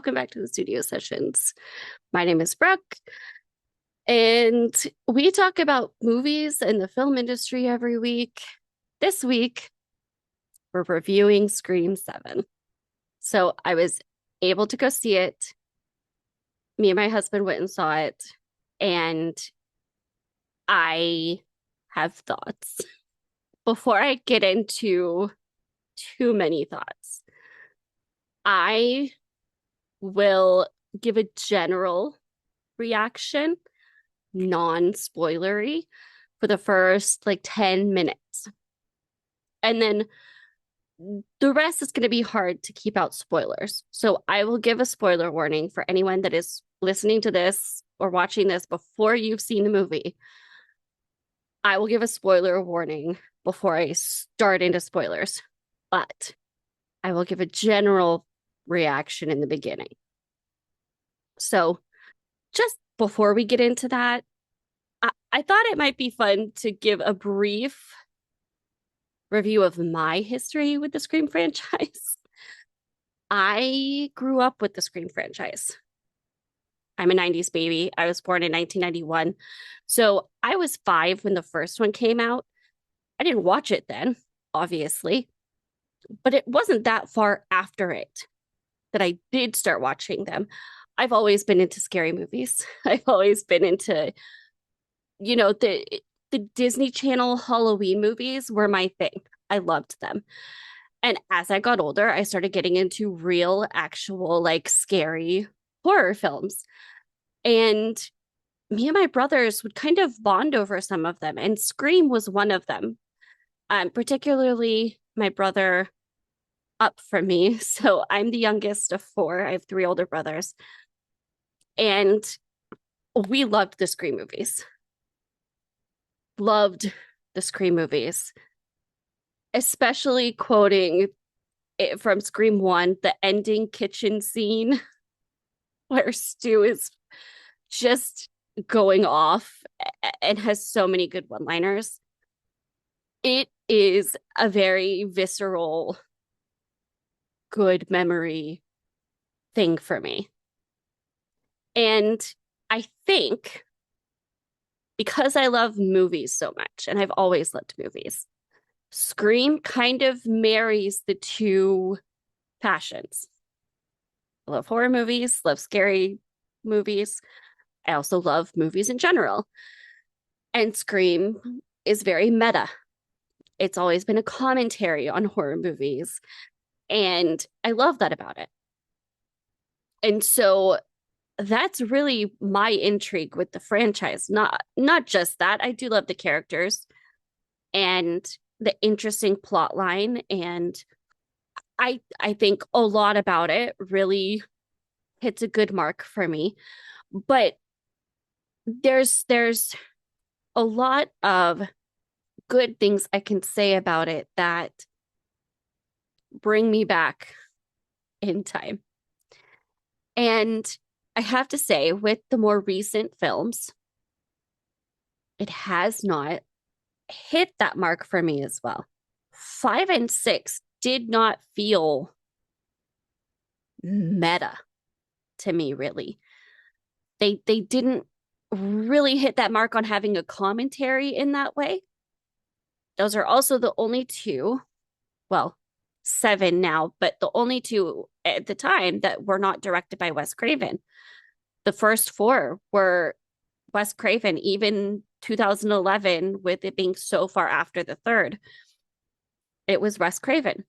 welcome back to the studio sessions. My name is Brooke, and we talk about movies and the film industry every week. This week, we're reviewing Scream 7. So I was able to go see it. Me and my husband went and saw it, and I have thoughts. Before I get into too many thoughts, I will give a general reaction, non-spoilery, for the first like 10 minutes. And then the rest is going to be hard to keep out spoilers. So I will give a spoiler warning for anyone that is listening to this or watching this before you've seen the movie. I will give a spoiler warning before I start into spoilers, but I will give a general reaction in the beginning. So just before we get into that, I thought it might be fun to give a brief review of my history with the Scream franchise. I grew up with the Scream franchise. I'm a 90s baby. I was born in 1991. So I was 5 when the first one came out. I didn't watch it then, obviously, but it wasn't that far after it that I did start watching them. I've always been into scary movies. I've always been into, the Disney Channel Halloween movies were my thing. I loved them. And as I got older, I started getting into real, actual, like scary horror films. And me and my brothers would kind of bond over some of them. And Scream was one of them. Particularly my brother up from me. So I'm the youngest of 4. I have 3 older brothers. And we loved the Scream movies. Loved the Scream movies. Especially quoting it from Scream 1, the ending kitchen scene where Stu is just going off and has so many good one-liners. It is a very visceral, good memory thing for me. And I think because I love movies so much, and I've always loved movies, Scream kind of marries the two passions. I love horror movies, love scary movies. I also love movies in general. And Scream is very meta. It's always been a commentary on horror movies. And I love that about it. And so that's really my intrigue with the franchise. Not just that. I do love the characters and the interesting plot line. And I think a lot about it really hits a good mark for me. But there's a lot of good things I can say about it that bring me back in time. And I have to say, with the more recent films, it has not hit that mark for me as well. 5 and 6 did not feel meta to me, really. They didn't really hit that mark on having a commentary in that way. Those are also the only 2, well, 7 now, but the only 2 at the time that were not directed by Wes Craven. The first 4 were Wes Craven, even 2011, with it being so far after the third. It was Wes Craven.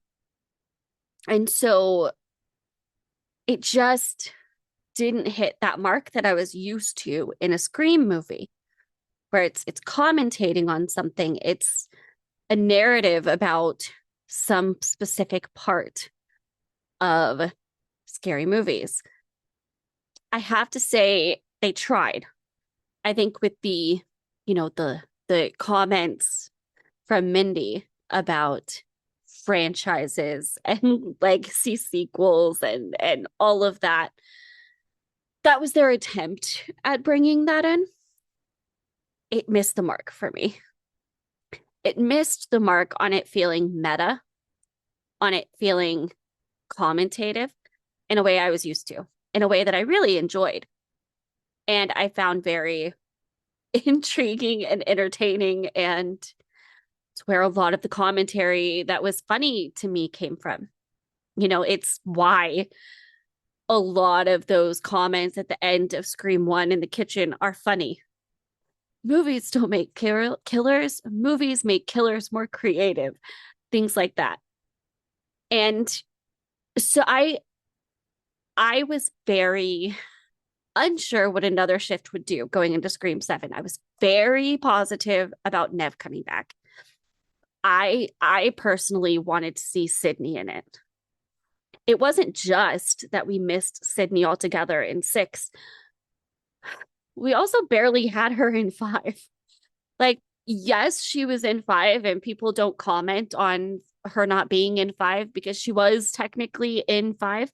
And so it just didn't hit that mark that I was used to in a Scream movie, where it's commentating on something. It's a narrative about some specific part of scary movies. I have to say they tried. I think with the comments from Mindy about franchises and legacy sequels and all of that, that was their attempt at bringing that in. It missed the mark for me. It missed the mark on it feeling meta, on it feeling commentative in a way I was used to. in a way that I really enjoyed and I found very intriguing and entertaining. And it's where a lot of the commentary that was funny to me came from. It's why a lot of those comments at the end of Scream 1 in the kitchen are funny. Movies don't make killers, movies make killers more creative, things like that. And so I was very unsure what another shift would do going into Scream 7. I was very positive about Nev coming back. I personally wanted to see Sydney in it. It wasn't just that we missed Sydney altogether in 6. We also barely had her in 5. Like, yes, she was in 5, and people don't comment on her not being in 5 because she was technically in 5,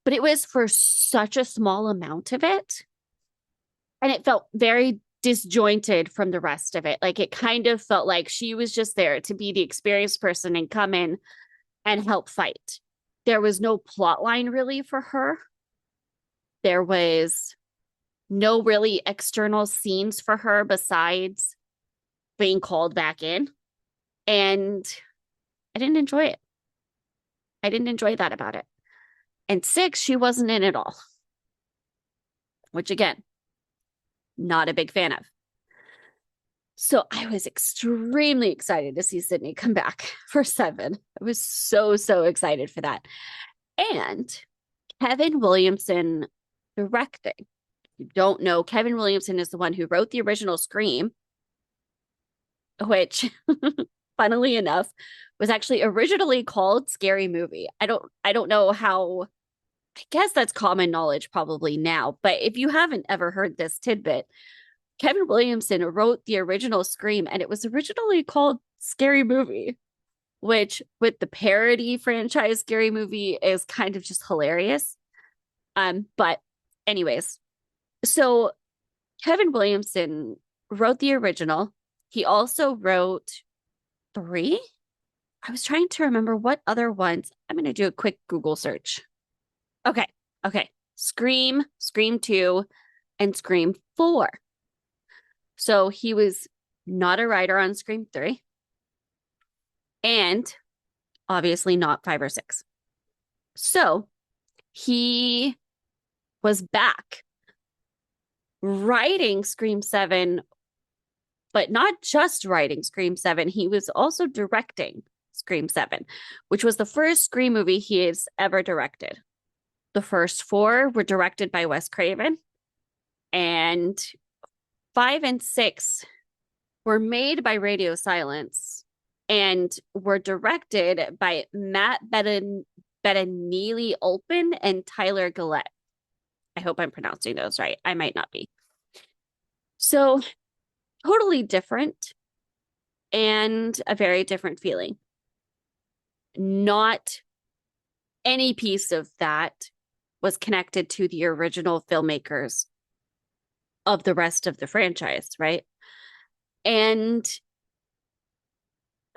but it was for such a small amount of it. And it felt very disjointed from the rest of it. Like, it kind of felt like she was just there to be the experienced person and come in and help fight. There was no plot line really for her. There was no really external scenes for her besides being called back in. And I didn't enjoy it. I didn't enjoy that about it. And 6, she wasn't in at all, which again, not a big fan of. So I was extremely excited to see Sydney come back for 7. I was so, so excited for that. And Kevin Williamson directing. If you don't know, Kevin Williamson is the one who wrote the original Scream, which funnily enough was actually originally called Scary Movie. I don't know how, I guess that's common knowledge probably now, but if you haven't ever heard this tidbit, Kevin Williamson wrote the original Scream and it was originally called Scary Movie, which with the parody franchise Scary Movie is kind of just hilarious. But anyways, so Kevin Williamson wrote the original. He also wrote 3. I was trying to remember what other ones. I'm going to do a quick Google search. Okay. Scream, Scream 2, and Scream 4. So he was not a writer on Scream 3. And obviously not 5 or 6. So he was back writing Scream 7, but not just writing Scream 7. He was also directing Scream 7, which was the first Scream movie he has ever directed. The first 4 were directed by Wes Craven, and 5 and 6 were made by Radio Silence and were directed by Matt Bettinelli-Olpin and Tyler Gillette. I hope I'm pronouncing those right. I might not be. So totally different and a very different feeling. Not any piece of that was connected to the original filmmakers of the rest of the franchise, right? And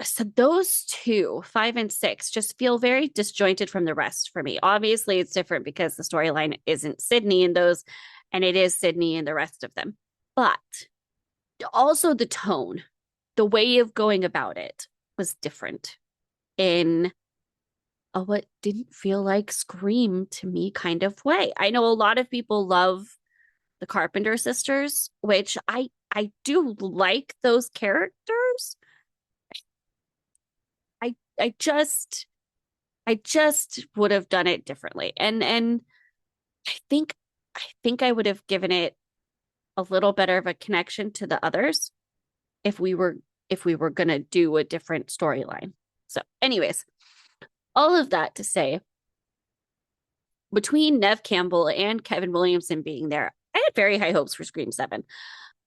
so those 2, 5 and 6, just feel very disjointed from the rest for me. Obviously, it's different because the storyline isn't Sydney in those, and it is Sydney in the rest of them. But also the tone, the way of going about it was different in a what didn't feel like Scream to me kind of way. I know a lot of people love the Carpenter sisters, which I do like those characters. I just would have done it differently. And I think I would have given it a little better of a connection to the others if we were going to do a different storyline. So anyways, all of that to say, between Nev Campbell and Kevin Williamson being there, I had very high hopes for Scream 7.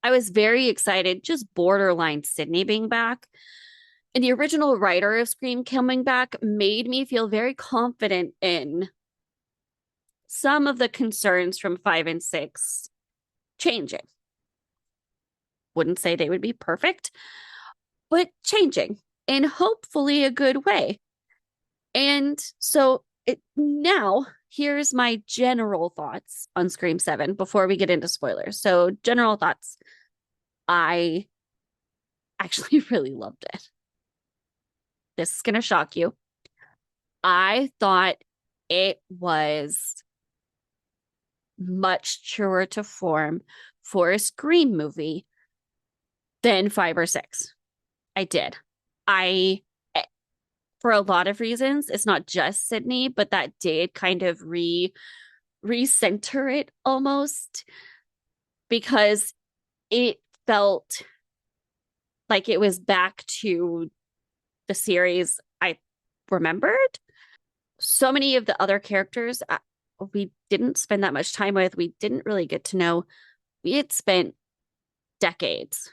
I was very excited, just borderline Sydney being back. And the original writer of Scream coming back made me feel very confident in some of the concerns from 5 and 6 changing. Wouldn't say they would be perfect, but changing in hopefully a good way. And so now here's my general thoughts on Scream 7 before we get into spoilers. So, general thoughts. I actually really loved it. This is going to shock you. I thought it was much truer to form for a Scream movie than 5 or 6. I did. I, for a lot of reasons, it's not just Sydney, but that did kind of recenter it almost because it felt like it was back to the series I remembered. So many of the other characters we didn't spend that much time with. We didn't really get to know. We had spent decades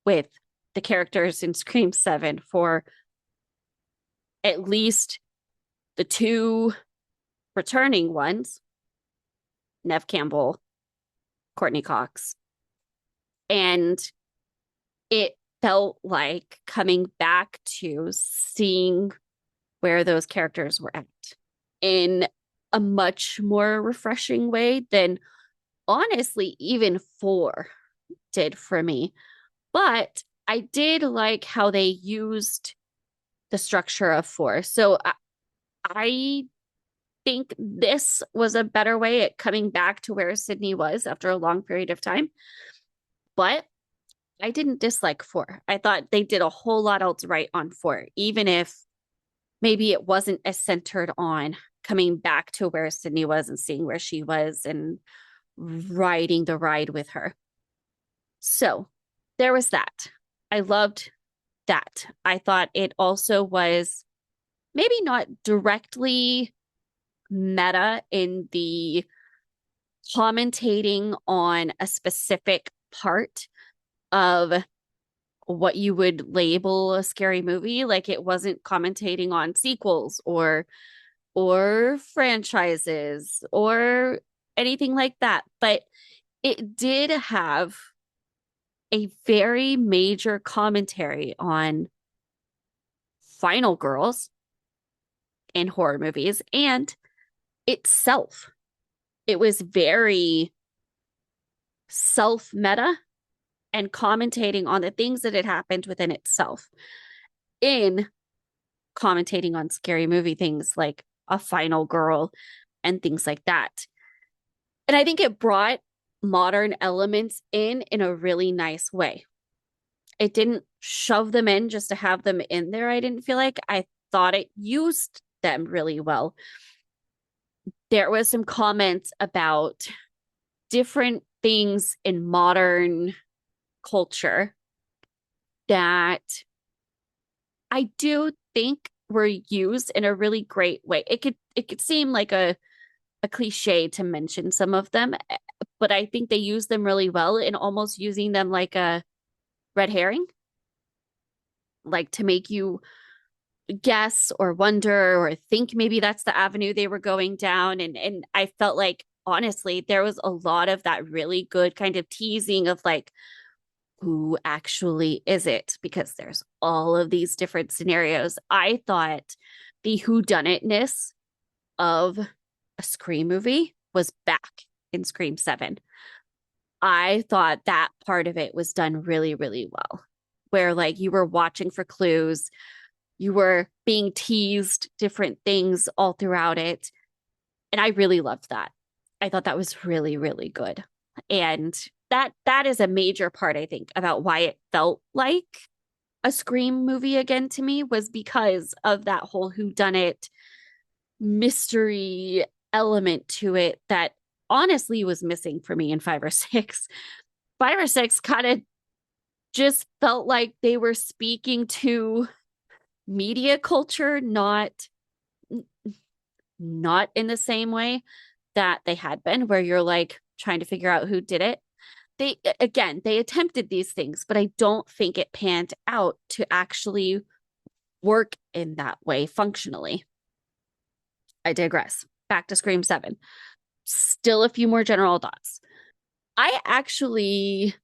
with the characters in Scream 7 for at least the two returning ones, Nev Campbell, Courtney Cox. And it felt like coming back to seeing where those characters were at in a much more refreshing way than honestly even 4 did for me. But I did like how they used the structure of 4. So I think this was a better way at coming back to where Sydney was after a long period of time. But I didn't dislike 4. I thought they did a whole lot else right on 4, even if maybe it wasn't as centered on coming back to where Sydney was and seeing where she was and riding the ride with her. So there was that. I loved that. I thought it also was maybe not directly meta in the commentating on a specific part of what you would label a scary movie. Like it wasn't commentating on sequels or franchises or anything like that. But it did have a very major commentary on final girls in horror movies and itself. It was very self meta and commentating on the things that had happened within itself in commentating on scary movie things like a final girl and things like that. And I think it brought modern elements in a really nice way. It didn't shove them in just to have them in there. I didn't feel like I thought it used them really well. There was some comments about different things in modern culture that I do think were used in a really great way. It could seem like a cliche to mention some of them, but I think they use them really well in almost using them like a red herring, like to make you guess or wonder or think maybe that's the avenue they were going down. And I felt like honestly, there was a lot of that really good kind of teasing of like, who actually is it? Because there's all of these different scenarios. I thought the whodunitness of a Scream movie was back in Scream 7. I thought that part of it was done really, really well, where like you were watching for clues, you were being teased different things all throughout it. And I really loved that. I thought that was really, really good. And that is a major part, I think, about why it felt like a Scream movie again to me was because of that whole whodunit mystery element to it that honestly was missing for me in 5 or 6. 5 or 6 kind of just felt like they were speaking to media culture, not in the same way that they had been, where you're like trying to figure out who did it. They attempted these things, but I don't think it panned out to actually work in that way functionally. I digress. Back to Scream 7. Still a few more general thoughts. I actually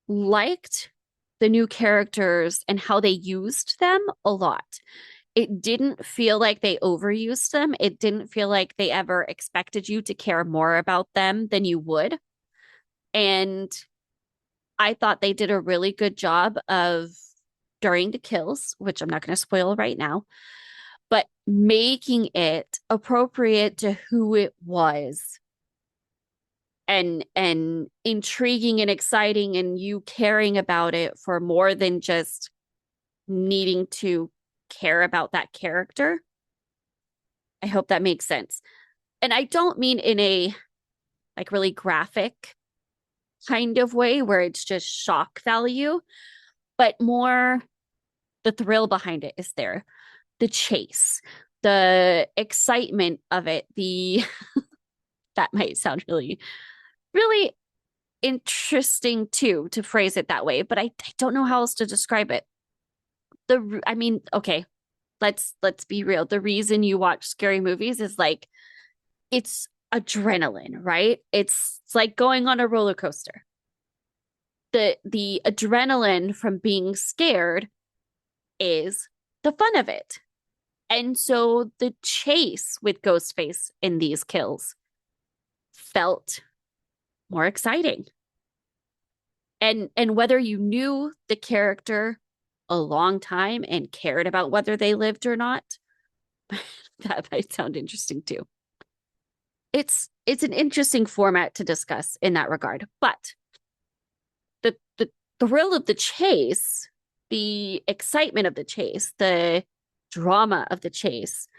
liked the new characters and how they used them a lot. It didn't feel like they overused them. It didn't feel like they ever expected you to care more about them than you would. And I thought they did a really good job of, during the kills, which I'm not going to spoil right now, but making it appropriate to who it was, and intriguing and exciting, and you caring about it for more than just needing to care about that character. I hope that makes sense. And I don't mean in a like really graphic kind of way where it's just shock value, but more the thrill behind it is there. The chase, the excitement of it, the that might sound really, really interesting too, to phrase it that way, but I don't know how else to describe it. I mean, okay, let's be real. The reason you watch scary movies is like it's adrenaline, right? It's like going on a roller coaster. The adrenaline from being scared is the fun of it. And so the chase with Ghostface in these kills felt more exciting. And whether you knew the character a long time and cared about whether they lived or not, that might sound interesting too. It's an interesting format to discuss in that regard, but the thrill of the chase, the excitement of the chase, the drama of the chase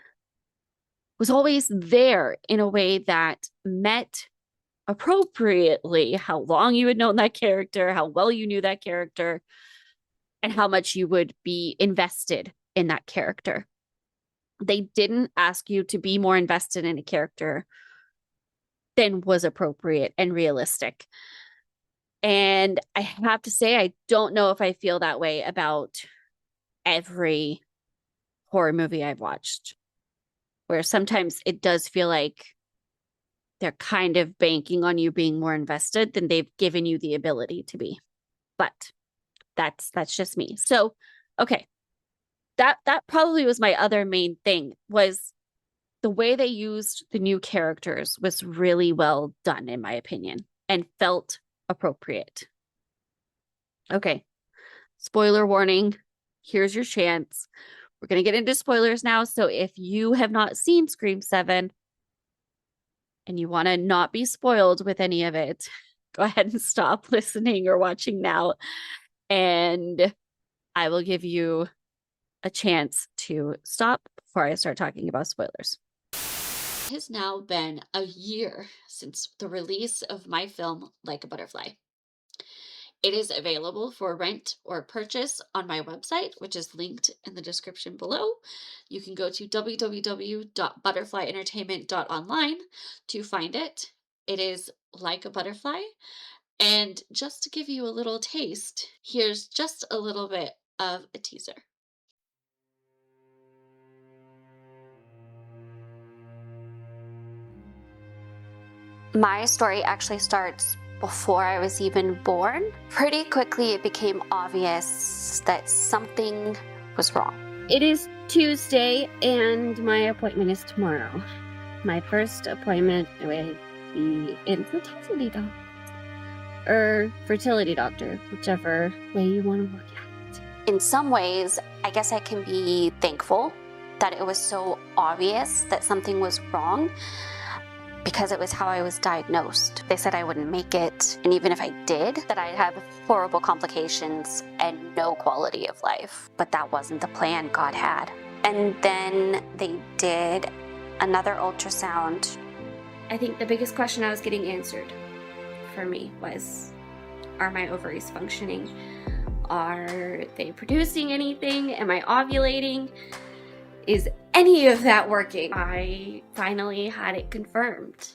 was always there in a way that met appropriately how long you had known that character, how well you knew that character, and how much you would be invested in that character. They didn't ask you to be more invested in a character than was appropriate and realistic. And I have to say, I don't know if I feel that way about every horror movie I've watched, where sometimes it does feel like they're kind of banking on you being more invested than they've given you the ability to be. But that's just me. So, okay. That probably was my other main thing, was the way they used the new characters was really well done, in my opinion, and felt appropriate. Okay. Spoiler warning. Here's your chance. We're going to get into spoilers now. So if you have not seen Scream 7 and you want to not be spoiled with any of it, go ahead and stop listening or watching now. And I will give you a chance to stop before I start talking about spoilers. It has now been a year since the release of my film, Like a Butterfly. It is available for rent or purchase on my website, which is linked in the description below. You can go to www.butterflyentertainment.online to find it. It is Like a Butterfly. And just to give you a little taste, here's just a little bit of a teaser. My story actually starts before I was even born. Pretty quickly, it became obvious that something was wrong. It is Tuesday, and my appointment is tomorrow. My first appointment with the infertility doctor, or fertility doctor, whichever way you want to look at it. In some ways, I guess I can be thankful that it was so obvious that something was wrong, because it was how I was diagnosed. They said I wouldn't make it, and even if I did, that I'd have horrible complications and no quality of life. But that wasn't the plan God had. And then they did another ultrasound. I think the biggest question I was getting answered for me was, are my ovaries functioning? Are they producing anything? Am I ovulating? Is any of that working? I finally had it confirmed.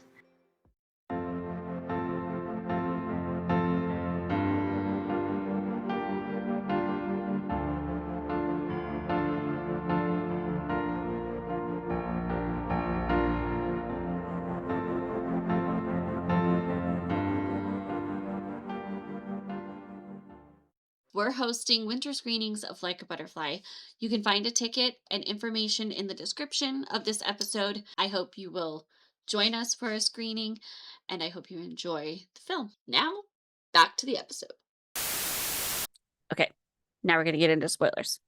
We're hosting winter screenings of Like a Butterfly. You can find a ticket and information in the description of this episode. I hope you will join us for a screening, and I hope you enjoy the film. Now, back to the episode. Okay, now we're going to get into spoilers.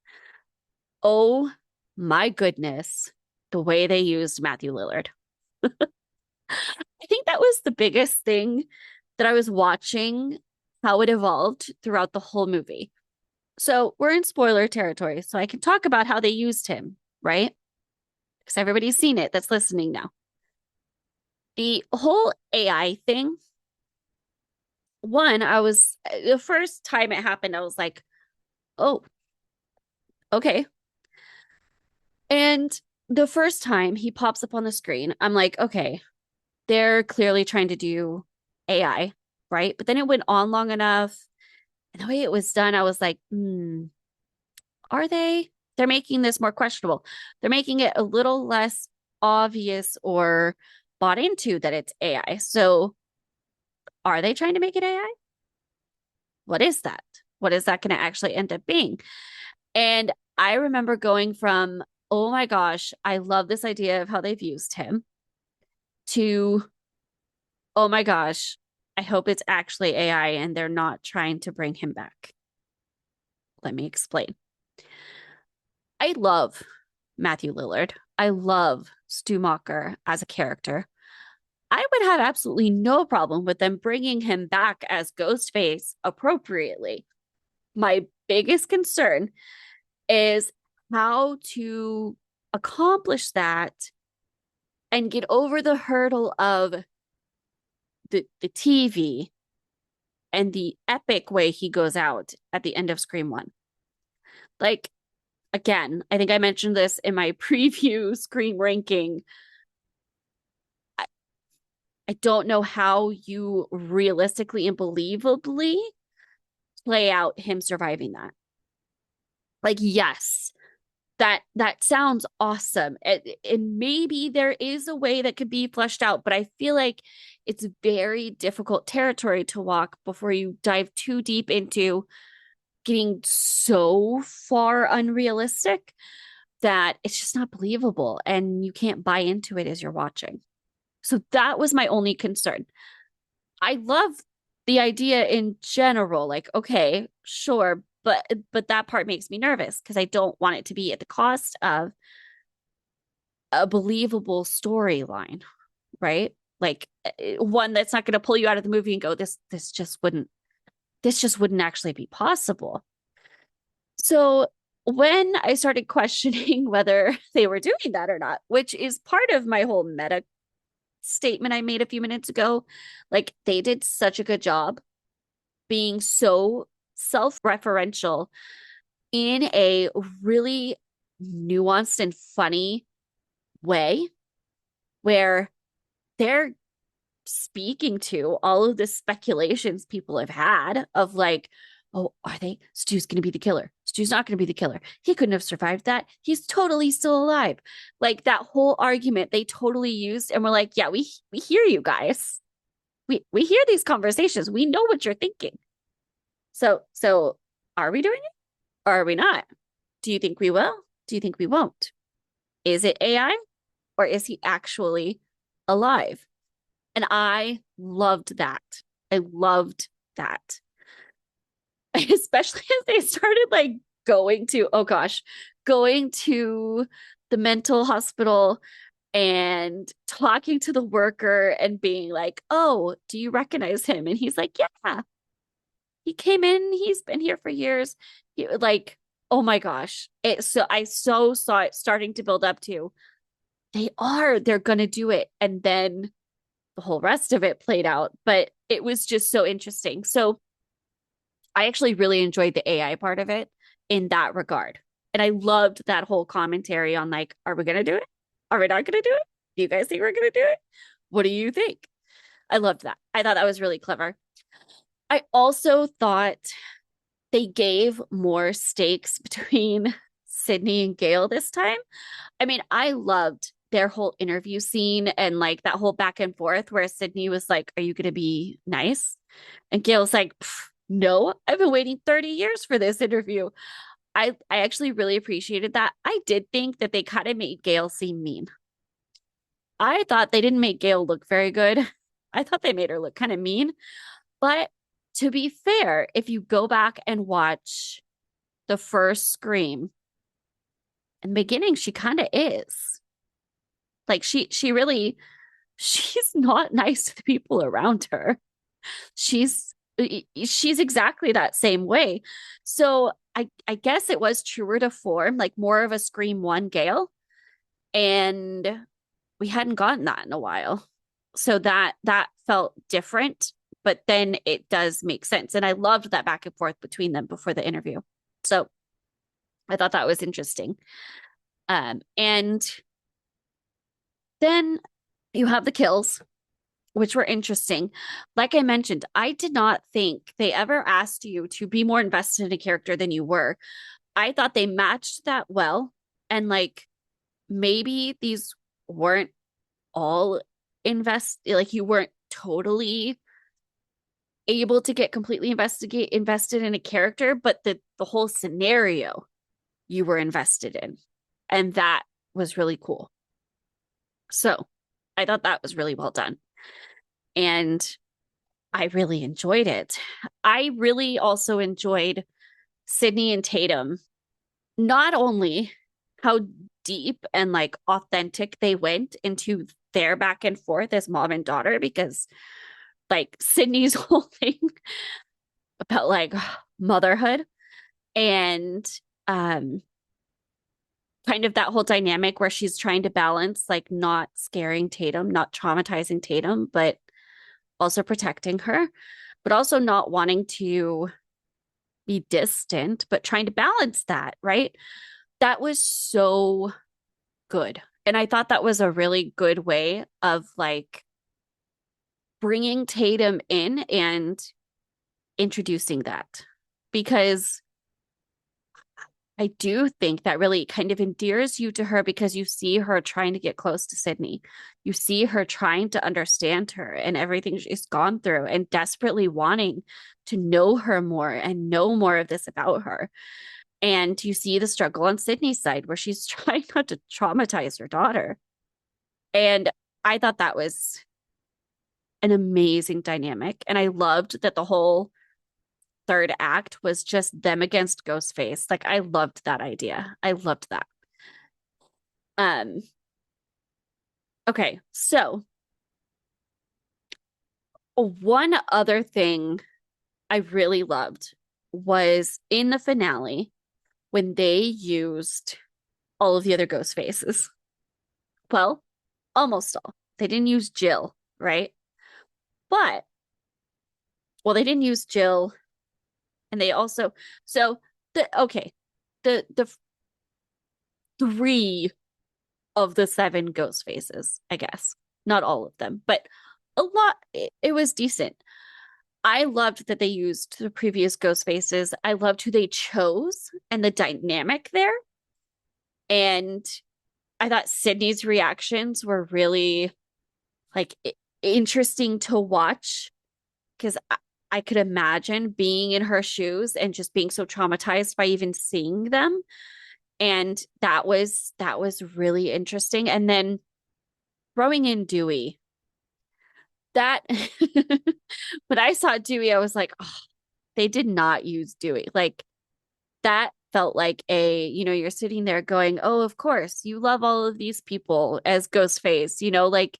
Oh my goodness, the way they used Matthew Lillard. I think that was the biggest thing that I was watching how it evolved throughout the whole movie. So we're in spoiler territory, so I can talk about how they used him, right? Because everybody's seen it that's listening now. The whole AI thing, the first time it happened, I was like, oh, okay. And the first time he pops up on the screen, I'm like, okay, they're clearly trying to do AI, right? But then it went on long enough. And the way it was done, I was like, are they? They're making this more questionable. They're making it a little less obvious or bought into that it's AI. So are they trying to make it AI? What is that? What is that going to actually end up being? And I remember going from, oh my gosh, I love this idea of how they've used him to, oh my gosh, I hope it's actually AI and they're not trying to bring him back. Let me explain. I love Matthew Lillard. I love Stu Macher as a character. I would have absolutely no problem with them bringing him back as Ghostface appropriately. My biggest concern is how to accomplish that and get over the hurdle of the TV and the epic way he goes out at the end of Scream 1. Like, again, I think I mentioned this in my preview Scream ranking. I, I don't know how you realistically and believably play out him surviving that. Like, yes, that sounds awesome. And maybe there is a way that could be fleshed out, but I feel like it's very difficult territory to walk before you dive too deep into getting so far unrealistic that it's just not believable and you can't buy into it as you're watching. So that was my only concern. I love the idea in general, like, okay, sure, but that part makes me nervous because I don't want it to be at the cost of a believable storyline, right? Like one that's not going to pull you out of the movie and go, this just wouldn't actually be possible. So when I started questioning whether they were doing that or not, which is part of my whole meta statement I made a few minutes ago, like they did such a good job being so self-referential in a really nuanced and funny way where they're speaking to all of the speculations people have had of like, oh, are they? Stu's going to be the killer. Stu's not going to be the killer. He couldn't have survived that. He's totally still alive. Like that whole argument they totally used. And we're like, yeah, we hear you guys. We hear these conversations. We know what you're thinking. So are we doing it or are we not? Do you think we will? Do you think we won't? Is it AI or is he actually alive? And I loved that. I loved that. Especially as they started like going to the mental hospital and talking to the worker and being like, "Oh, do you recognize him?" And he's like, "Yeah, he came in. He's been here for years." Like, oh my gosh. I so saw it starting to build up to they're gonna do it. And then the whole rest of it played out, but it was just so interesting. So I actually really enjoyed the AI part of it in that regard. And I loved that whole commentary on like, are we going to do it? Are we not going to do it? Do you guys think we're going to do it? What do you think? I loved that. I thought that was really clever. I also thought they gave more stakes between Sydney and Gail this time. I mean, I loved their whole interview scene and like that whole back and forth where Sydney was like, are you going to be nice? And Gail's like, no, I've been waiting 30 years for this interview. I actually really appreciated that. I did think that they kind of made Gail seem mean. I thought they didn't make Gail look very good. I thought they made her look kind of mean. But to be fair, if you go back and watch the first Scream, in the beginning, she kind of is. Like she really she's not nice to the people around her. She's she's exactly that same way. So I guess it was truer to form, like more of a Scream One Gale, and we hadn't gotten that in a while. So that felt different, but then it does make sense. And I loved that back and forth between them before the interview. So I thought that was interesting. And then you have the kills, which were interesting. Like I mentioned, I did not think they ever asked you to be more invested in a character than you were. I thought they matched that well. And like maybe these weren't all like you weren't totally able to get completely invested in a character, but the whole scenario you were invested in. And that was really cool. So I thought that was really well done. And I really enjoyed it. I really also enjoyed Sydney and Tatum, not only how deep and like authentic they went into their back and forth as mom and daughter, because like Sydney's whole thing about like motherhood and um kind of that whole dynamic where she's trying to balance like not scaring Tatum, not traumatizing Tatum, but also protecting her, but also not wanting to be distant, but trying to balance that, right? That was so good. And I thought that was a really good way of like bringing Tatum in and introducing that, because I do think that really kind of endears you to her because you see her trying to get close to Sydney. You see her trying to understand her and everything she's gone through and desperately wanting to know her more and know more of this about her. And you see the struggle on Sydney's side where she's trying not to traumatize her daughter. And I thought that was an amazing dynamic. And I loved that the whole third act was just them against Ghostface. Like I loved that idea. I loved that. Um okay, so one other thing I really loved was in the finale when they used all of the other ghost faces. Well, almost all. They didn't use Jill, right? But well, they didn't use Jill, and they also so the three of the seven ghost faces, I guess. Not all of them, but a lot. It was decent. I loved that they used the previous ghost faces. I loved who they chose and the dynamic there. And I thought Sydney's reactions were really like interesting to watch because I could imagine being in her shoes and just being so traumatized by even seeing them. And that was really interesting. And then throwing in Dewey, that when I saw Dewey, I was like, oh, they did not use Dewey. Like that felt like you're sitting there going, oh, of course, you love all of these people as Ghostface, like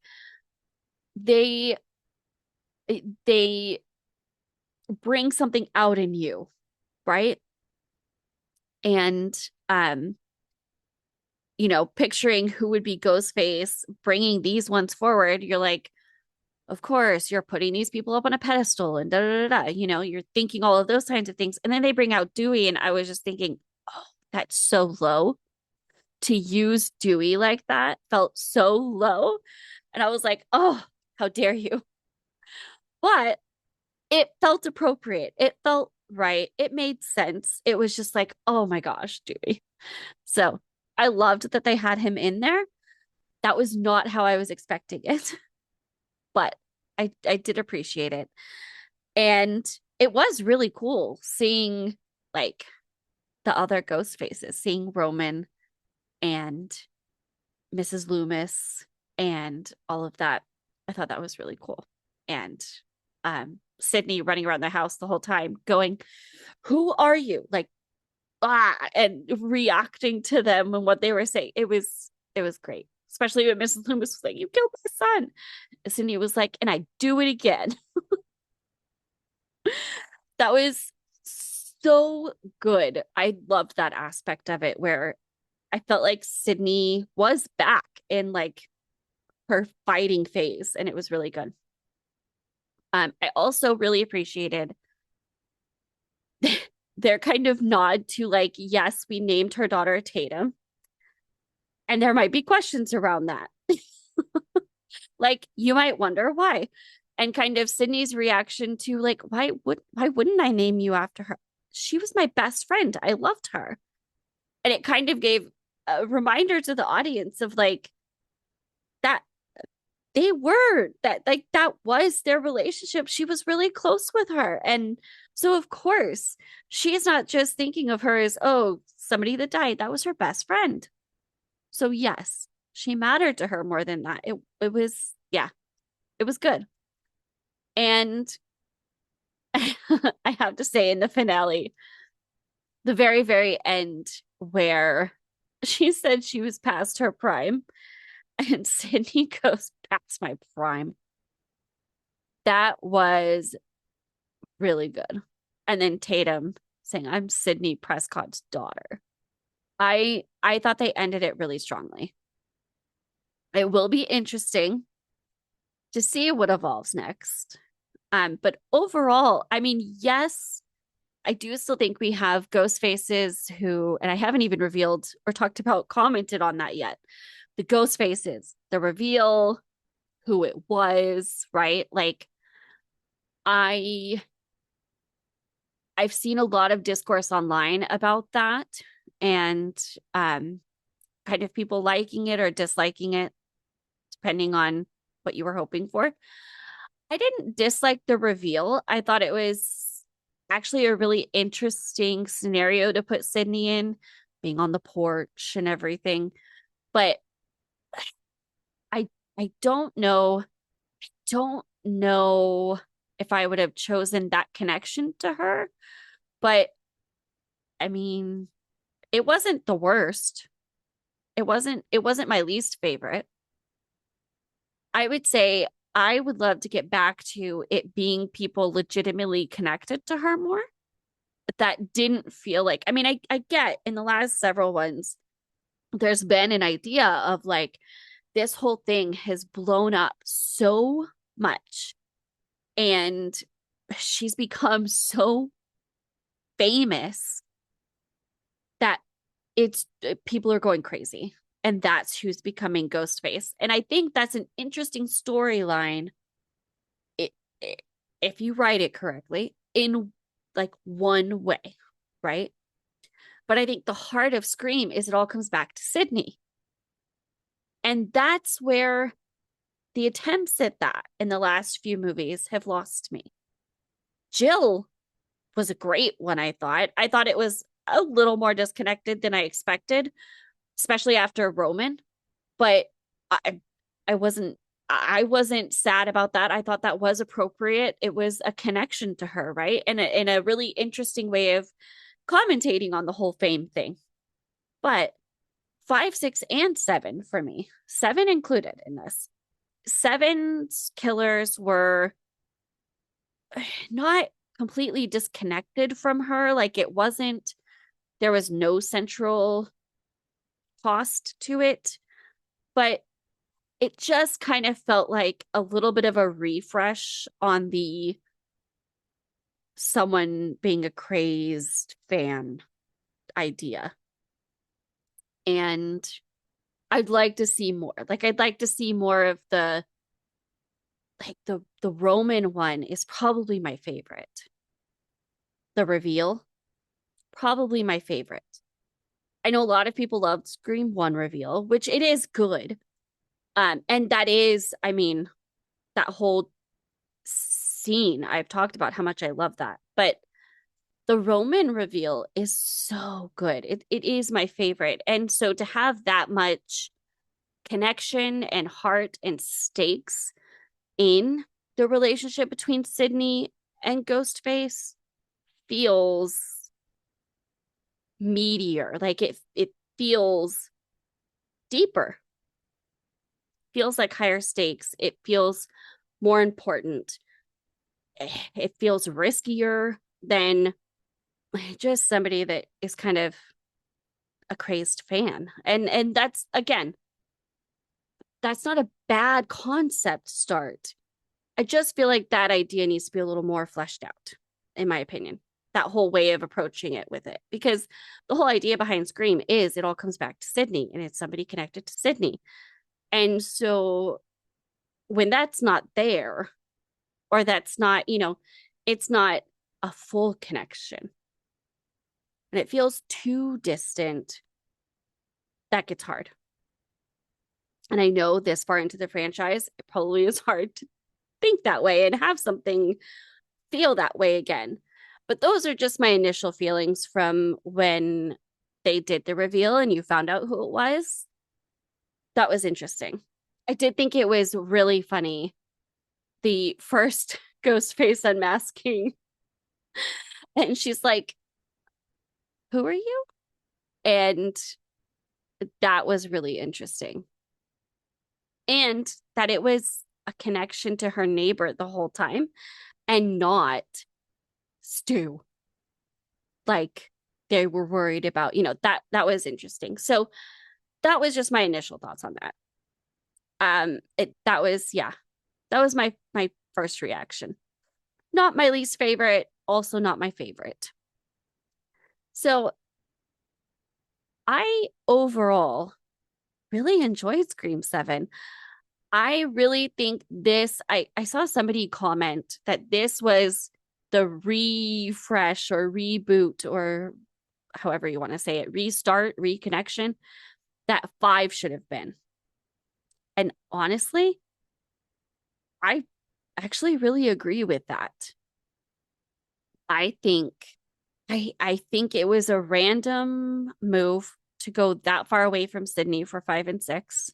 they they bring something out in you, right? And picturing who would be Ghostface, bringing these ones forward, you're like, of course, you're putting these people up on a pedestal and da da da da. You're thinking all of those kinds of things. And then they bring out Dewey, and I was just thinking, oh, that's so low. To use Dewey like that felt so low. And I was like, oh, how dare you? But it felt appropriate. It felt right. It made sense. It was just like, oh my gosh, Dewey. So I loved that they had him in there. That was not how I was expecting it, but I did appreciate it. And it was really cool seeing like the other ghost faces, seeing Roman and Mrs. Loomis and all of that. I thought that was really cool. And Sydney running around the house the whole time going, "Who are you?" Like, and reacting to them and what they were saying. It was great. Especially when Mrs. Loomis was like, "You killed my son." Sydney was like, "And I do it again." That was so good. I loved that aspect of it where I felt like Sydney was back in like her fighting phase, and it was really good. I also really appreciated their kind of nod to like, yes, we named her daughter Tatum, and there might be questions around that. Like, you might wonder why. And kind of Sydney's reaction to like, why wouldn't I name you after her? She was my best friend. I loved her. And it kind of gave a reminder to the audience of like that they were that like that was their relationship. She was really close with her. And so of course, she's not just thinking of her as, oh, somebody that died. That was her best friend. So yes, she mattered to her more than that. It was, yeah, it was good. And I have to say in the finale, the very, very end where she said she was past her prime and Sydney goes past my prime. That was really good. And then Tatum saying, "I'm Sydney Prescott's daughter." I thought they ended it really strongly. It will be interesting to see what evolves next. But overall, I mean, yes, I do still think we have ghost faces who, and I haven't even revealed or talked about, commented on that yet. The ghost faces, the reveal, who it was, right? Like I I've seen a lot of discourse online about that and kind of people liking it or disliking it depending on what you were hoping for. I didn't dislike the reveal. I thought it was actually a really interesting scenario to put Sydney in, being on the porch and everything. But I I don't know if I would have chosen that connection to her. But I mean, it wasn't the worst. It wasn't my least favorite. I would say I would love to get back to it being people legitimately connected to her more. That didn't feel like, I mean, I get in the last several ones, there's been an idea of like this whole thing has blown up so much and she's become so famous that it's people are going crazy. And that's who's becoming Ghostface. And I think that's an interesting storyline it, it, if you write it correctly in like one way, right? But I think the heart of Scream is it all comes back to Sydney. And that's where the attempts at that in the last few movies have lost me. Jill was a great one, I thought. I thought it was a little more disconnected than I expected, especially after Roman. But I I wasn't sad about that. I thought that was appropriate. It was a connection to her, right? And in a really interesting way of commentating on the whole fame thing. But 5, 6, and 7 for me, 7 included in this. Seven's killers were not completely disconnected from her. Like it wasn't, there was no central cost to it, but it just kind of felt like a little bit of a refresh on the someone being a crazed fan idea. And I'd like to see more. Like I'd like to see more of the like the Roman one is probably my favorite. The reveal, probably my favorite. I know a lot of people loved Scream 1 reveal, which it is good. And that is, I mean, that whole scene, I've talked about how much I love that. But the Roman reveal is so good. It is my favorite. And so to have that much connection and heart and stakes in the relationship between Sydney and Ghostface feels meatier. Like it feels deeper. Feels like higher stakes. It feels more important. It feels riskier than just somebody that is kind of a crazed fan. And that's again, that's not a bad concept start. I just feel like that idea needs to be a little more fleshed out, in my opinion. That whole way of approaching it with it. Because the whole idea behind Scream is it all comes back to Sydney and it's somebody connected to Sydney. And so when that's not there, or that's not, it's not a full connection and it feels too distant, that gets hard. And I know this far into the franchise, it probably is hard to think that way and have something feel that way again. But those are just my initial feelings from when they did the reveal and you found out who it was. That was interesting. I did think it was really funny. The first ghost face unmasking, and she's like, "Who are you?" And that was really interesting. And that it was a connection to her neighbor the whole time and not Stu. Like they were worried about, that was interesting. So that was just my initial thoughts on that. That was, yeah, that was my first reaction. Not my least favorite, also not my favorite. So I overall really enjoyed Scream 7. I really think I saw somebody comment that this was the refresh or reboot or however you want to say it, restart, reconnection that 5 should have been. And honestly, I actually really agree with that. I think I think it was a random move to go that far away from Sydney for 5 and 6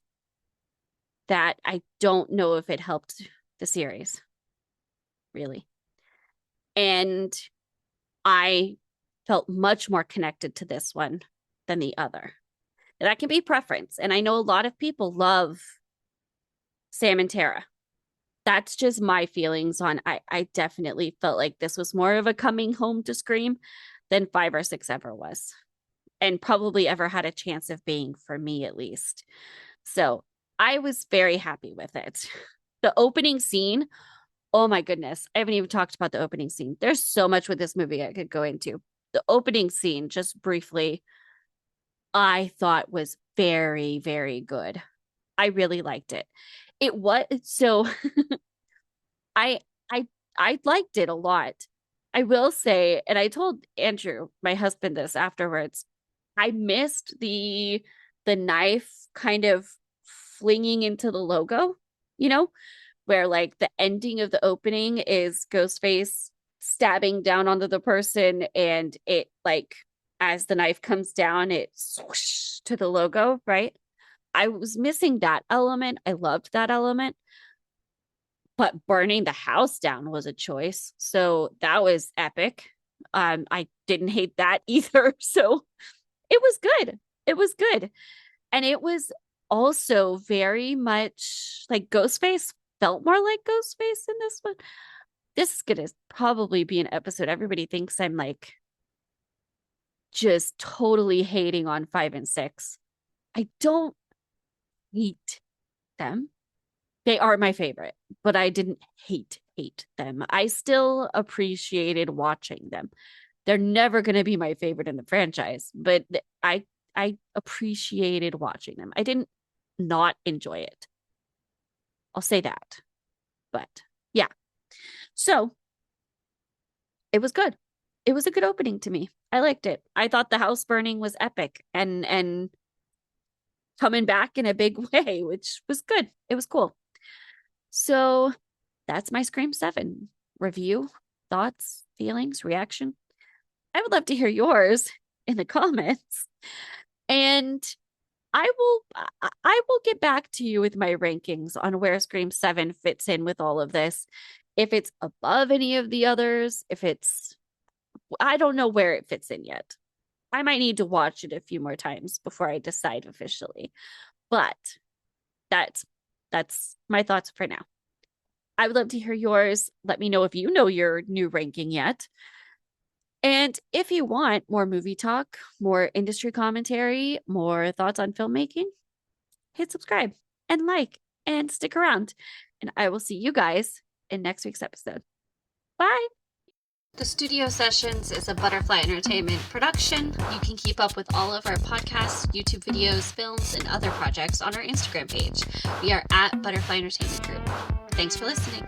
that I don't know if it helped the series, really. And I felt much more connected to this one than the other. And that can be preference. And I know a lot of people love Sam and Tara. That's just my feelings on I definitely felt like this was more of a coming home to Scream than 5 or 6 ever was. And probably ever had a chance of being for me at least. So I was very happy with it. The opening scene, oh my goodness. I haven't even talked about the opening scene. There's so much with this movie I could go into. The opening scene, just briefly, I thought was very, very good. I really liked it. It was so I I I liked it a lot. I will say, and I told Andrew, my husband, this afterwards. I missed the knife kind of flinging into the logo, you know, where like the ending of the opening is Ghostface stabbing down onto the person and it like as the knife comes down, it swoosh to the logo, right? I was missing that element. I loved that element, but burning the house down was a choice. So that was epic. I didn't hate that either. So it was good. It was good. And it was also very much like Ghostface felt more like Ghostface in this one. This is going to probably be an episode. Everybody thinks I'm like just totally hating on 5 and 6. I don't hate them. They are my favorite, but I didn't hate them. I still appreciated watching them. They're never going to be my favorite in the franchise, but I appreciated watching them. I didn't not enjoy it. I'll say that. But yeah. So, it was good. It was a good opening to me. I liked it. I thought the house burning was epic and coming back in a big way, which was good. It was cool. So, that's my Scream 7 review, thoughts, feelings, reaction? I would love to hear yours in the comments. And I will get back to you with my rankings on where Scream 7 fits in with all of this. If it's above any of the others, if it's I don't know where it fits in yet. I might need to watch it a few more times before I decide officially. But that's that's my thoughts for now. I would love to hear yours. Let me know if you know your new ranking yet. And if you want more movie talk, more industry commentary, more thoughts on filmmaking, hit subscribe and like and stick around. And I will see you guys in next week's episode. Bye. The Studio Sessions is a Butterfly Entertainment production. You can keep up with all of our podcasts, YouTube videos, films, and other projects on our Instagram page. We are at Butterfly Entertainment Group. Thanks for listening.